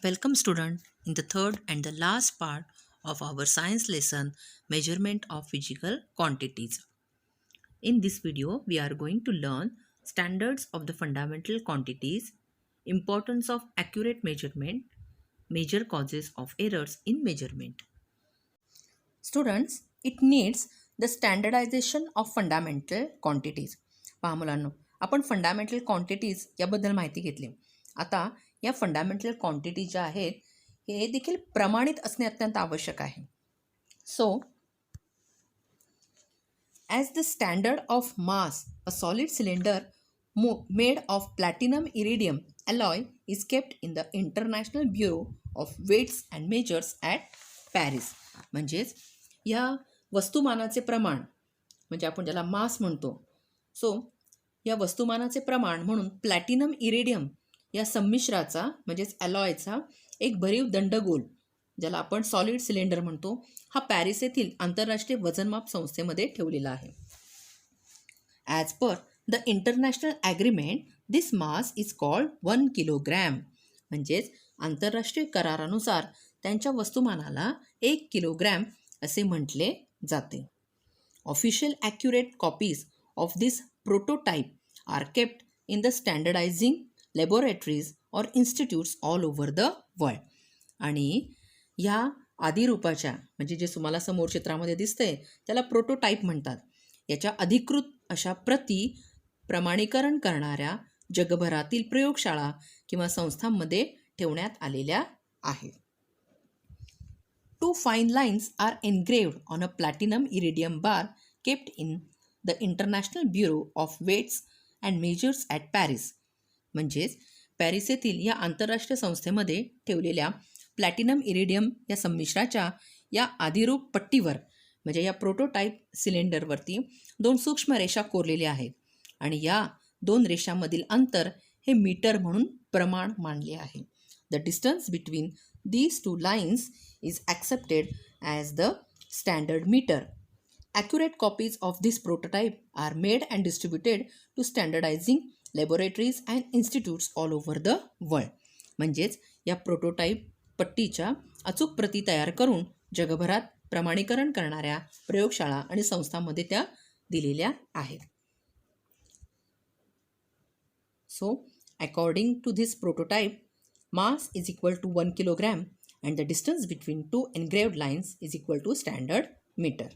Welcome student in the third and the last part of our science lesson measurement of physical quantities. In this video we are going to learn standards of the fundamental quantities, importance of accurate measurement, major causes of errors in measurement. Students, it needs the standardization of fundamental quantities. पहा मुलांनो, आपण fundamental quantities याबद्दल माहिती घेतली. आता या fundamental quantity ज्या आहेत हे देखील प्रमाणित असणे अत्यंत आवश्यक आहे. So as the standard of mass a solid cylinder made of platinum iridium alloy is kept in the International Bureau of Weights and Measures at Paris. म्हणजेच या वस्तुमानाचे प्रमाण म्हणजे आपण ज्याला मास म्हणतो. सो या वस्तुमानाचे प्रमाण म्हणून प्लॅटिनम इरेडियम या संमिश्राचा म्हणजेच ॲलॉयचा एक भरीव दंडगोल ज्याला आपण सॉलिड सिलेंडर म्हणतो हा पॅरिस येथील आंतरराष्ट्रीय वजनमाप संस्थेमध्ये ठेवलेला आहे. As per the international agreement this mass is called 1 kilogram. म्हणजेच आंतरराष्ट्रीय करारानुसार त्यांच्या वस्तुमानाला 1 किलोग्रॅम असे म्हटले जाते. Official accurate copies of this prototype are kept in the standardising laboratories or institutes all over the world. आणि ह्या आदिरूपाच्या म्हणजे जे तुम्हाला समोर चित्रामध्ये दिसतंय त्याला प्रोटोटाईप म्हणतात. याच्या अधिकृत अशा प्रती प्रमाणीकरण करणाऱ्या जगभरातील प्रयोगशाळा किंवा संस्थांमध्ये ठेवण्यात आलेल्या आहेत. 2 fine lines are engraved on a platinum iridium bar kept in the International Bureau of Weights and Measures at Paris. म्हणजेच पॅरिस येथील या आंतरराष्ट्रीय संस्थेमध्ये ठेवलेल्या प्लॅटिनम इरिडियम या संमिश्राच्या या आदिरूप पट्टीवर म्हणजे या प्रोटोटाईप सिलेंडरवरती 2 सूक्ष्म रेषा कोरलेल्या आहेत आणि या 2 रेषांमधील अंतर हे मीटर म्हणून प्रमाण मानले आहे. The distance between these 2 lines is accepted as the standard meter. Accurate copies of this prototype are made and distributed to standardizing laboratories and institutes all over the world. म्हणजेच या प्रोटोटाईप पट्टीच्या अचूक प्रती तयार करून जगभरात प्रमाणीकरण करणाऱ्या प्रयोगशाळा आणि संस्थांमध्ये त्या दिलेल्या आहेत. So, according to this prototype, mass is equal to 1 kilogram and the distance between 2 engraved lines is equal to standard meter.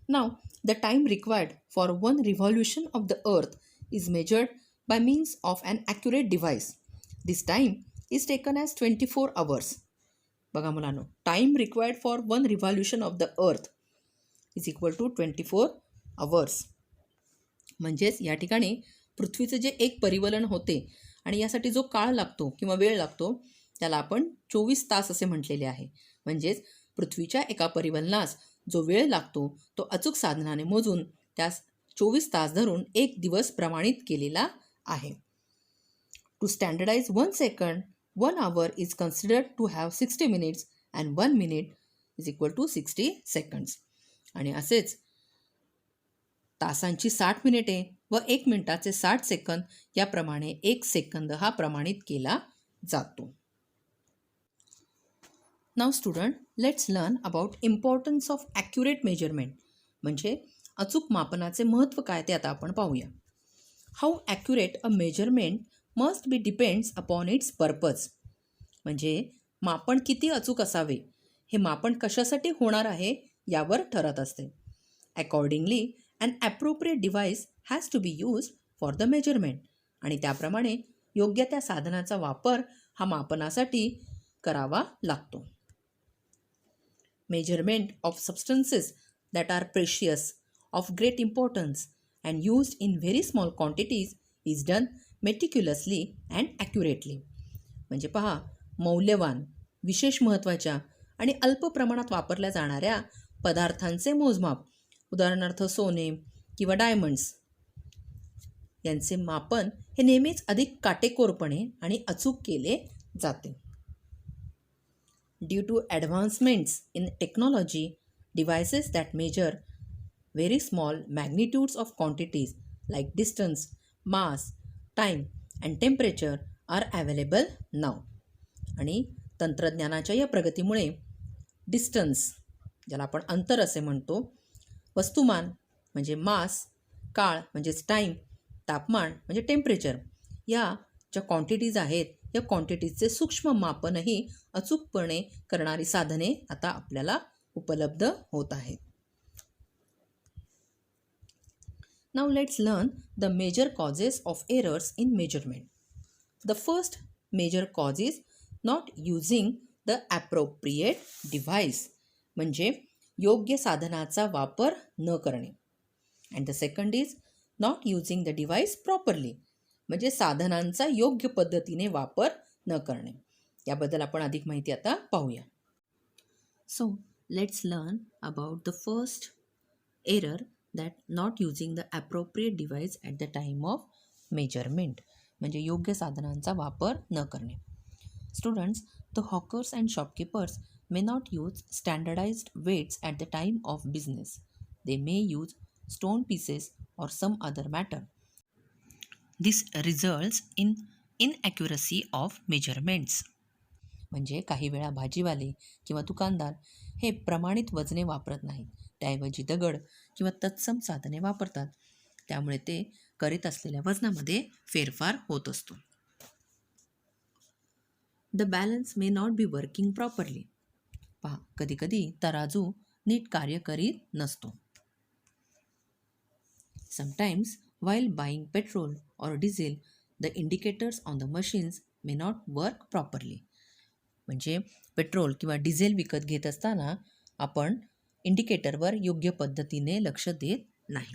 Now, the time required for one revolution of the earth is measured by means of an accurate device. This time is taken as 24 hours. बघा मुलांनो, time required for one revolution of the earth is equal to 24 hours. म्हणजेच या ठिकाणी पृथ्वीचे जे एक परिवलन होते आणि यासाठी जो काळ लागतो किंवा वेळ लागतो त्याला आपण 24 तास असे म्हटलेले आहे. म्हणजेच पृथ्वीच्या एका परिवलनास जो वेळ लागतो तो अचूक साधनाने मोजून त्यास 24 तास धरून एक दिवस प्रमाणित केलेला आहे. To standardise 1 second 1 hour is considered to have 60 minutes and 1 minute is equal to 60 seconds. आणि असेच तासांची 60 मिनिटे व 1 मिनिटाचे 60 सेकंद याप्रमाणे 1 सेकंद हा प्रमाणित केला जातो. Now student, let's learn about importance of accurate measurement. म्हणजे अचूक मापनाचे महत्त्व काय ते आता आपण पाहूया. How accurate a measurement must be depends upon its purpose. म्हणजे मापन किती अचूक असावे हे मापन कशासाठी होणार आहे यावर ठरत असते. Accordingly an appropriate device has to be used for the measurement. आणि त्याप्रमाणे योग्य त्या साधनाचा वापर हा मापनासाठी करावा लागतो. Measurement of substances that are precious, of great importance and used in very small quantities is done meticulously and accurately. म्हणजे पहा, मौल्यवान, विशेष महत्त्वाच्या आणि अल्प प्रमाणात वापरल्या जाणाऱ्या पदार्थांचे मोजमाप उदाहरणार्थ सोने किंवा डायमंड्स यांचे मापन हे नेहमीच अधिक काटेकोरपणे आणि अचूक केले जाते. Due to advancements in technology, devices that measure very small magnitudes of quantities like distance, mass, time and temperature are available now. आणि तंत्रज्ञानाच्या या प्रगतीमुळे डिस्टन्स, ज्याला आपण अंतर असे म्हणतो, वस्तुमान म्हणजे मास, काळ म्हणजेच टाईम, तापमान म्हणजे टेम्परेचर, या ज्या क्वांटिटीज आहेत या क्वांटिटीजचे सूक्ष्म मापनही अचूकपणे करणारी साधने आता आपल्याला उपलब्ध होत आहेत. Now let's learn the major causes of errors in measurement. The first major cause is not using the appropriate device, म्हणजे योग्य साधनाचा वापर न करणे. And the second is not using the device properly, म्हणजे साधनांचा योग्य पद्धतीने वापर न करणे. याबद्दल आपण अधिक माहिती आता पाहूया. So let's learn about the first error, that not using the appropriate device at the time of measurement, म्हणजे योग्य साधनांचा वापर न करणे. Students, the hawkers and shopkeepers may not use standardized weights at the time of business. They may use stone pieces or some other matter. This results in inaccuracy of measurements. म्हणजे काही वेळा भाजीवाले किंवा दुकानदार हे प्रमाणित वजने वापरत नाहीत, त्याऐवजी दगड किंवा तत्सम साधने वापरतात. त्यामुळे ते करीत असलेल्या वजनामध्ये फेरफार होत असतो. The balance may not be working properly. पहा, कधीकधी तराजू नीट कार्य करीत नसतो. Sometimes while buying petrol or diesel, the indicators on the machines may not work properly. म्हणजे पेट्रोल किंवा डिझेल विकत घेत असताना आपण इंडिकेटरवर योग्य पद्धतीने लक्ष देत नाही.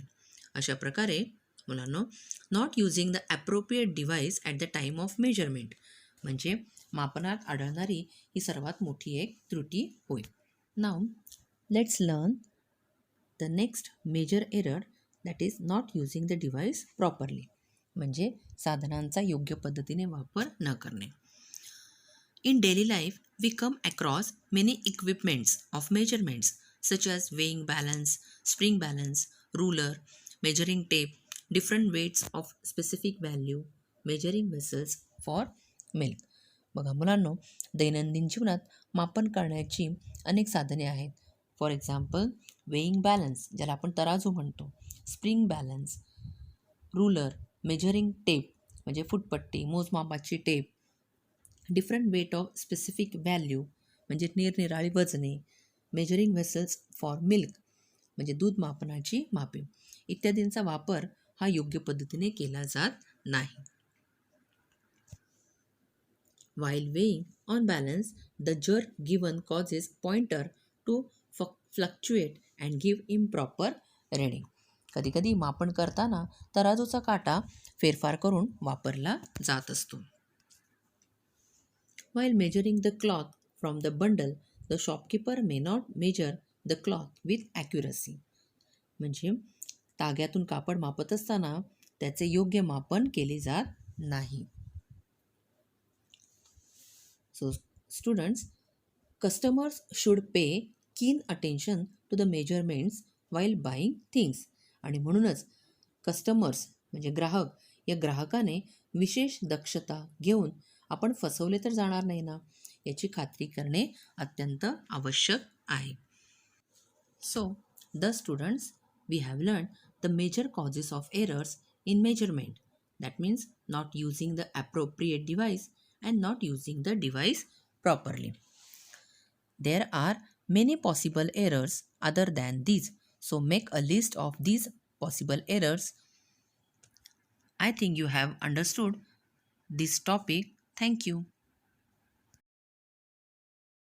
अशा प्रकारे मुलांनो, not using the appropriate device at the time of measurement, म्हणजे मापनात आढळणारी ही सर्वात मोठी एक त्रुटी होय. Now let's learn the next major error, that is not using the device properly, म्हणजे साधनांचा योग्य पद्धतीने वापर न करणे. In daily life, we come across many equipments of measurements such as weighing balance, spring balance, ruler, measuring tape, different weights of specific value, measuring vessels for milk. बघा मुलांनो, दैनंदिन जीवनात मापन करण्याची अनेक साधने आहेत. फॉर एक्झाम्पल वेईंग बॅलन्स, ज्याला आपण तराजू म्हणतो, spring balance, ruler, measuring tape म्हणजे फुटपट्टी, मोजमापाची tape, different weight of specific value म्हणजे निरनिराळी वजने, मेजरिंग व्हेसल्स फॉर मिल्क म्हणजे दूध मापनाची मापे इत्यादींचा वापर हा योग्य पद्धतीने केला जात नाही. While weighing on balance, the jerk given causes pointer to fluctuate and give improper reading. कधीकधी मापन करताना तराजूचा काटा फेरफार करून वापरला जात असतो. While measuring the cloth from the bundle, the shopkeeper may not measure the cloth with accuracy. म्हणजे ताग्यातून कापड मापत असताना त्याचे योग्य मापन केले जात नाही. So students, customers should pay keen attention to the measurements while buying things. आणि म्हणूनच कस्टमर्स म्हणजे ग्राहक, या ग्राहकाने विशेष दक्षता घेऊन आपण फसवले तर जाणार नाही ना, याची खात्री करणे अत्यंत आवश्यक आहे. So the students, we have learn the major causes of errors in measurement. That means not using the appropriate device and not using the device properly. There are many possible errors other than these, so make a list of these possible errors. I think you have understood this topic. Thank you.